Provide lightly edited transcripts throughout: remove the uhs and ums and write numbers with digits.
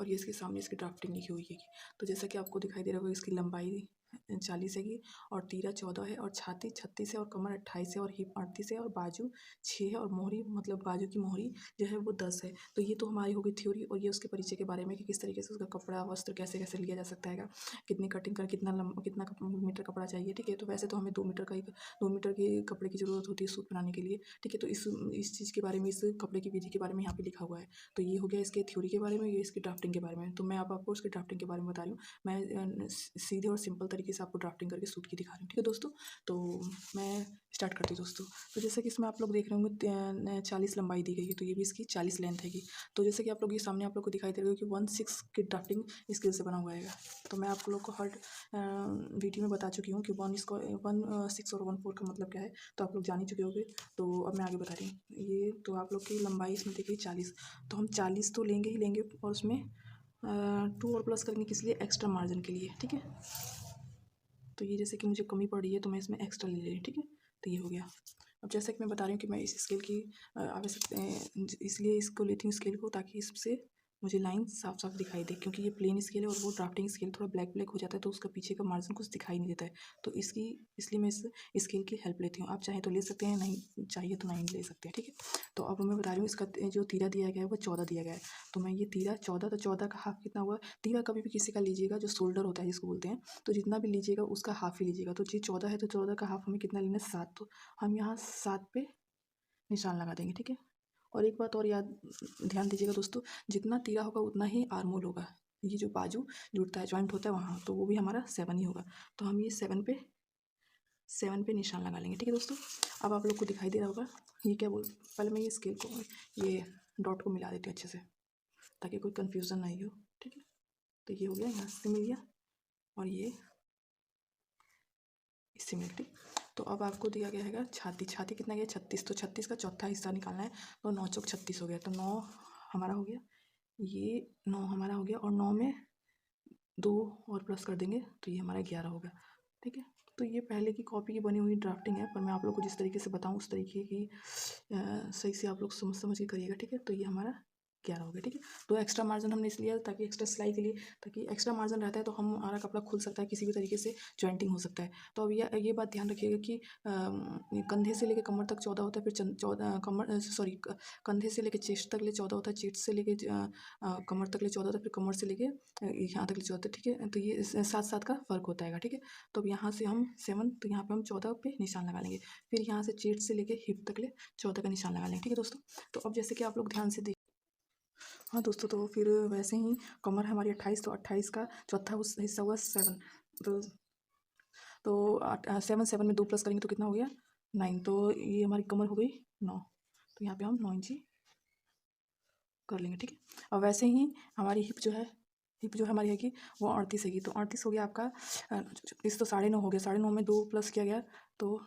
और ये इसके सामने इसकी ड्राफ्टिंग लिखी हुई है। तो जैसा कि आपको दिखाई दे रहा होगा, इसकी लंबाई 40 है और तीरा 14 है और छाती 36 है और कमर 28 है और हिप 38 है और बाजू 6 है और मोहरी मतलब बाजू की मोहरी जो है वो 10 है। तो ये तो हमारी हो गई थ्योरी और ये उसके परिचय के बारे में कि किस तरीके से उसका कपड़ा वस्त्र कैसे कैसे लिया जा सकता है, कितनी कटिंग कर कितना मीटर कपड़ा चाहिए। ठीक है, तो वैसे तो हमें 2 मीटर के कपड़े की ज़रूरत होती है सूट बनाने के लिए। ठीक है, तो इस चीज़ के बारे में, इस कपड़े की विधि के बारे में यहाँ पे लिखा हुआ है। तो ये हो गया इसके थ्योरी के बारे में, ये इसकी ड्राफ्टिंग के बारे में। तो मैं अब आपको उसकी ड्राफ्टिंग के बारे में बता रही हूँ। मैं सीधे और सिंपल तरीके से आपको ड्राफ्टिंग करके सूट की दिखा रही हूँ। ठीक है दोस्तों, तो मैं स्टार्ट करती हूँ दोस्तों। तो जैसे कि इसमें आप लोग देख रहे होंगे 40 लंबाई दी गई है, तो ये भी इसकी 40 लेंथ हैगी। तो जैसे कि आप लोग ये सामने आप लोग को दिखाई दे रही है कि 1/6 की ड्राफ्टिंग स्केल से बना हुआ है। तो मैं आप लोग को हर वीडियो में बता चुकी हूँ कि 1/6 और 1/4 का मतलब क्या है, तो आप लोग जान ही चुके होंगे। तो अब मैं आगे बता रही हूँ। ये तो आप लोग की लंबाई इसमें देखिए 40, तो हम 40 तो लेंगे ही लेंगे और उसमें 2 और प्लस करने के लिए एक्स्ट्रा मार्जिन के लिए। ठीक है, तो ये जैसे कि मुझे कमी पड़ रही है तो मैं इसमें एक्स्ट्रा ले रही हूँ। ठीक है, तो ये हो गया। अब जैसा कि मैं बता रही हूँ कि मैं इस स्केल की आवश्यकता इसलिए इसको लेती हूँ स्केल को, ताकि इससे मुझे लाइन साफ साफ दिखाई दे, क्योंकि ये प्लेन स्केल है और वो ड्राफ्टिंग स्केल थोड़ा ब्लैक ब्लैक हो जाता है तो उसका पीछे का मार्जिन कुछ दिखाई नहीं देता है। तो इसलिए मैं इस स्केल की हेल्प लेती हूँ। आप चाहे तो ले सकते हैं, नहीं चाहिए तो नहीं ले सकते हैं। ठीक है, तो अब मैं बता रही हूँ इसका जो तीरा दिया गया है वो 14 दिया गया है। तो मैं ये तीरा 14, तो 14 का हाफ कितना हुआ। तीरा कभी भी किसी का लीजिएगा जो शोल्डर होता है जिसको बोलते हैं, तो जितना भी लीजिएगा उसका हाफ ही लीजिएगा। तो ये 14 है तो 14 का हाफ हमें कितना लेना है, 7। तो हम यहाँ 7 पे निशान लगा देंगे। ठीक है, और एक बात और ध्यान दीजिएगा दोस्तों, जितना तीरा होगा उतना ही आर्मोल होगा। ये जो बाजू जुड़ता है, जॉइंट होता है वहाँ, तो वो भी हमारा 7 ही होगा। तो हम ये 7 पे निशान लगा लेंगे। ठीक है दोस्तों, अब आप लोग को दिखाई दे रहा होगा ये क्या बोल, पहले मैं ये स्केल को, ये डॉट को मिला देती हूँ अच्छे से ताकि कोई कन्फ्यूज़न नहीं हो। ठीक है, तो ये हो गया, यहाँ से मिल गया और ये इससे मिल। ठीक, तो अब आपको दिया गया है छाती कितना गया, 36। तो 36 का चौथा हिस्सा निकालना है, तो 9 चौक 36 हो गया। तो 9 हमारा हो गया, ये 9 हमारा हो गया और 9 में 2 और प्लस कर देंगे तो ये हमारा 11 हो गया। ठीक है, तो ये पहले की कॉपी की बनी हुई ड्राफ्टिंग है, पर मैं आप लोग को जिस तरीके से बताऊँ उस तरीके की सही से आप लोग समझ के करिएगा। ठीक है, तो ये हमारा 11 हो गया। ठीक है, तो एक्स्ट्रा मार्जिन हमने इसलिए ताकि एक्स्ट्रा सिलाई के लिए, ताकि एक्स्ट्रा मार्जिन रहता है तो हमारा कपड़ा खुल सकता है, किसी भी तरीके से जॉइंटिंग हो सकता है। तो अब ये बात ध्यान रखिएगा कि कंधे से लेकर कमर तक 14 होता है, फिर 14 कंधे से लेकर चेस्ट तक ले 14 होता है, चेस्ट से लेकर कमर तक ले 14 होता है, फिर कमर से लेके यहाँ तक ले 14 होता है। ठीक है, तो ये 7 का फ़र्क होता है। ठीक है, तो अब यहाँ से हम 7, तो यहाँ पे हम 14 पे निशान लगा लेंगे, फिर यहाँ से चेस्ट से लेके हिप तक ले 14 का निशान लगा लेंगे। ठीक है दोस्तों, तो अब जैसे कि आप लोग ध्यान से हाँ दोस्तों, तो फिर वैसे ही कमर है हमारी 28, तो 28 का चौथा हिस्सा हुआ 7। तो 7 में 2 प्लस करेंगे तो कितना हो गया, 9। तो ये हमारी कमर हो गई 9, तो यहाँ पे हम 9 इंची कर लेंगे। ठीक है, और वैसे ही हमारी हिप जो हमारी है कि वो 38 है, तो 38 हो गया आपका इस, तो 9.5 हो गया, 9.5 में 2 प्लस किया गया तो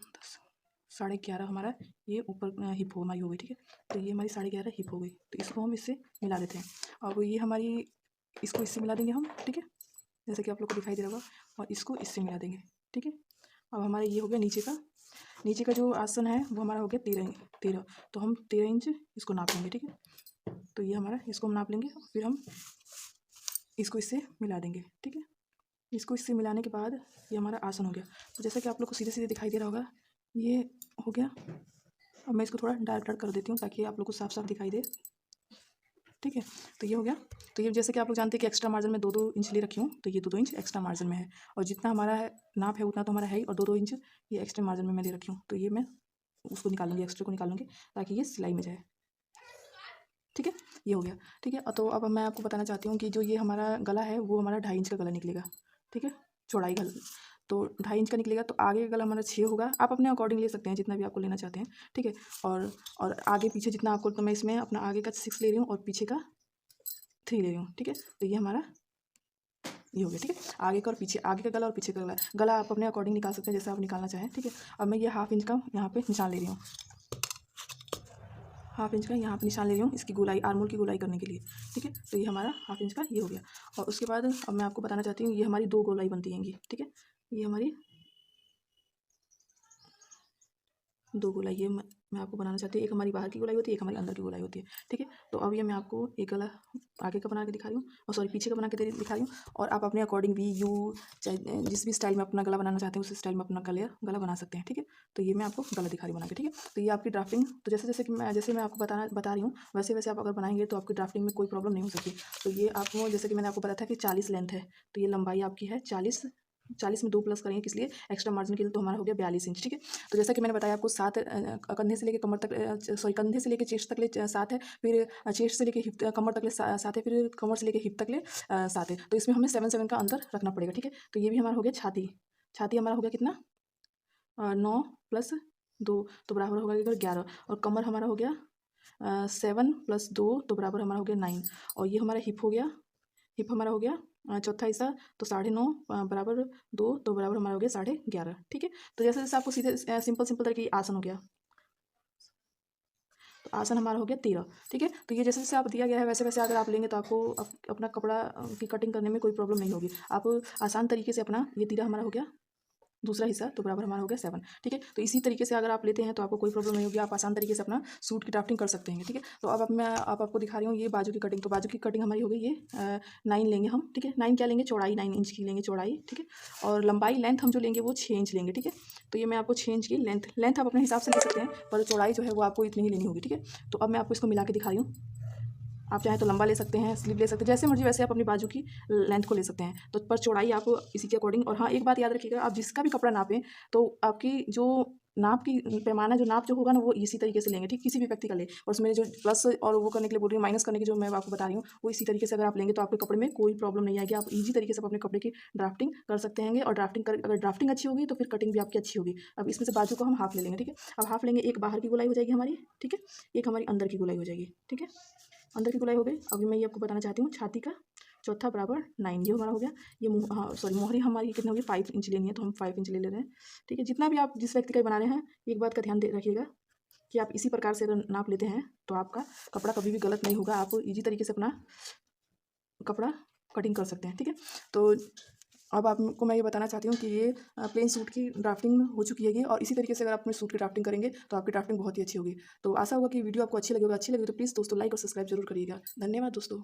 11.5 हमारा ये ऊपर हिप हमारी हो गई। ठीक है, तो ये हमारी 11.5 हिप हो गई, तो इसको हम इससे मिला देते हैं। अब ये हमारी, इसको इससे मिला देंगे हम। ठीक है, जैसे कि आप लोग को दिखाई दे रहा होगा, और इसको इससे मिला देंगे। ठीक है, अब हमारा ये हो गया नीचे का जो आसन है वो हमारा हो गया 13। तो हम 13 इंच इसको नाप लेंगे। ठीक है, तो ये हमारा, इसको हम नाप लेंगे, फिर हम इसको इससे मिला देंगे। ठीक है, इसको इससे मिलाने के बाद ये हमारा आसन हो गया। तो जैसा कि आप लोग को सीधे सीधे दिखाई दे रहा होगा, ये हो गया। अब मैं इसको थोड़ा डार्क कर देती हूँ ताकि आप लोग को साफ साफ दिखाई दे। ठीक है, तो ये हो गया। तो ये जैसे कि आप लोग जानते हैं कि एक्स्ट्रा मार्जिन में 2-2 इंच ले रखी हूँ, तो ये 2-2 इंच एक्स्ट्रा मार्जिन में है, और जितना हमारा नाप है उतना तो हमारा है ही, और 2-2 इंच ये एक्स्ट्रा मार्जिन में मैं ले रखी हूँ। तो ये मैं उसको निकालूंगी, एक्स्ट्रा को निकालूंगी ताकि ये सिलाई में जाए। ठीक है, ये हो गया। ठीक है, तो अब मैं आपको बताना चाहती हूँ कि जो ये हमारा गला है वो हमारा 2.5 इंच का गला निकलेगा। ठीक है, चौड़ाई गला, तो 2.5 इंच का निकलेगा। तो आगे का गला हमारा 6 होगा, आप अपने अकॉर्डिंग ले सकते हैं जितना भी आपको लेना चाहते हैं। ठीक है, और आगे पीछे जितना आपको, तो मैं इसमें अपना आगे का 6 ले रही हूँ और पीछे का 3 ले रही हूँ। ठीक है, तो ये हमारा ये हो गया। ठीक है, आगे का और पीछे, आगे का गला और पीछे का गला आप अपने अकॉर्डिंग निकाल सकते हैं जैसे आप निकालना चाहें। ठीक है, अब मैं ये 1/2 इंच का यहाँ पे निशान ले रही हूँ, 1/2 इंच का यहाँ पे निशान ले रही हूँ इसकी गोलाई, आर्मोल की गोलाई करने के लिए। ठीक है, तो ये हमारा 1/2 इंच का ये हो गया। और उसके बाद अब मैं आपको बताना चाहती हूँ, ये हमारी 2 गोलाई बनती हैंगी। ठीक है, ये हमारी 2 गोलाई ये मैं आपको बनाना चाहती हूँ। एक हमारी बाहर की गोलाई होती है, एक हमारी अंदर की गोलाई होती है, ठीक है। तो अब ये मैं आपको एक गला आगे का बना के दिखा रही हूँ, और सॉरी पीछे का बना के दिखा रही हूँ। और आप अपने अकॉर्डिंग भी चाहे जिस भी स्टाइल में अपना गला बनाना चाहते हैं उस स्टाइल में अपना गला बना सकते हैं, ठीक है। तो ये मैं आपको गला दिखा रही हूँ बना के, ठीक है। तो ये आपकी ड्राफ्टिंग, तो जैसे मैं आपको बता रही हूँ वैसे वैसे आप अगर बनाएंगे तो आपकी ड्राफ्टिंग में कोई प्रॉब्लम नहीं हो सकती। तो ये आपको जैसे कि मैंने आपको बताया था कि 40 लेंथ है, तो ये लंबाई आपकी है 40 में 2 प्लस करेंगे किस लिए, एक्स्ट्रा मार्जिन के लिए, तो हमारा हो गया 42 इंच, ठीक है। तो जैसा कि मैंने बताया आपको 7 कंधे से लेकर कमर तक, सॉरी कंधे से लेकर चेस्ट तक ले 7 है, फिर चेस्ट से लेकर हिप कमर तक ले 7 है, फिर कमर से लेकर हिप तक ले 7 है। तो इसमें हमें 7 का अंतर रखना पड़ेगा, ठीक है। तो ये भी हमारा हो गया छाती, छाती हमारा हो गया कितना, 9 प्लस 2 तो बराबर होगा इधर 11, और कमर हमारा हो गया 7 प्लस 2 तो बराबर हमारा हो गया 9, और ये हमारा हिप हो गया, हिप हमारा हो गया चौथा हिस्सा तो 9.5 बराबर 2 तो बराबर हमारा हो गया 11.5, ठीक है। तो जैसे जैसे आपको सीधे सिंपल सिंपल तरीके आसन हो गया, तो आसन हमारा हो गया 13, ठीक है। तो ये जैसे जैसे आप दिया गया है वैसे वैसे अगर आप लेंगे तो आपको अपना कपड़ा की कटिंग करने में कोई प्रॉब्लम नहीं होगी। आप आसान तरीके से अपना ये 13 हमारा हो गया दूसरा हिस्सा तो बराबर हमारा हो गया 7, ठीक है। तो इसी तरीके से अगर आप लेते हैं तो आपको कोई प्रॉब्लम नहीं होगी, आप आसान तरीके से अपना सूट की ड्राफ्टिंग कर सकते हैं, ठीक है। तो अब मैं आपको दिखा रही हूँ ये बाजू की कटिंग। तो बाजू की कटिंग हमारी हो गई ये 9 लेंगे हम, ठीक है। 9 क्या लेंगे, चौड़ाई 9 इंच की लेंगे चौड़ाई, ठीक है। और लंबाई लेंथ हम जो लेंगे वो 6 इंच लेंगे, ठीक है। तो ये मैं आपको 6 इंच की लेंथ आप अपने हिसाब से ले सकते हैं, पर चौड़ाई जो है वो आपको इतनी ही लेनी होगी, ठीक है। तो अब मैं आपको इसको मिला के दिखा रही हूँ। आप चाहें तो लंबा ले सकते हैं, स्लीव ले सकते हैं, जैसे मर्जी वैसे आप अपनी बाजू की लेंथ को ले सकते हैं। तो पर चौड़ाई आप इसी के अकॉर्डिंग, और हाँ एक बात याद रखिएगा, आप जिसका भी कपड़ा नापें तो आपकी जो नाप की पैमाना जो नाप जो होगा ना वो इसी तरीके से लेंगे, ठीक। किसी भी व्यक्ति का ले, और उसमें जो प्लस और वो करने के लिए बोल रही हूँ, माइनस करने की जो मैं आपको बता रही हूँ वो इसी तरीके से अगर आप लेंगे तो आपके कपड़े में कोई प्रॉब्लम नहीं आएगी। आप इजी तरीके से अपने कपड़े की ड्राफ्टिंग कर सकते हैं, और अगर ड्राफ्टिंग अच्छी होगी तो फिर कटिंग भी आपकी अच्छी होगी। अब इसमें से बाजू को हम हाफ ले लेंगे, ठीक है। अब हाफ लेंगे, एक बाहर की गोलाई हो जाएगी हमारी, ठीक है, एक हमारी अंदर की गोलाई हो जाएगी, ठीक है। अंदर की गोलाई हो गई। अभी मैं ये आपको बताना चाहती हूँ छाती का चौथा बराबर 9, ये हमारा हो गया। ये हाँ सॉरी मोहरी हमारी कितनी होगी, 5 इंच लेनी है, तो हम 5 इंच ले रहे हैं, ठीक है। जितना भी आप जिस व्यक्ति का बना रहे हैं एक बात का ध्यान दे रखिएगा कि आप इसी प्रकार से अगर नाप लेते हैं तो आपका कपड़ा कभी भी गलत नहीं होगा, आप इजी तरीके से अपना कपड़ा कटिंग कर सकते हैं, ठीक है। तो अब आपको मैं ये बताना चाहती हूँ कि ये प्लेन सूट की ड्राफ्टिंग हो चुकी है ये, और इसी तरीके से अगर आप अपने सूट की ड्राफ्टिंग करेंगे तो आपकी ड्राफ्टिंग बहुत ही अच्छी होगी। तो आशा होगा कि वीडियो आपको अच्छी लगी होगी, अच्छी लगी तो प्लीज़ दोस्तों लाइक और सब्सक्राइब जरूर करिएगा। धन्यवाद दोस्तों।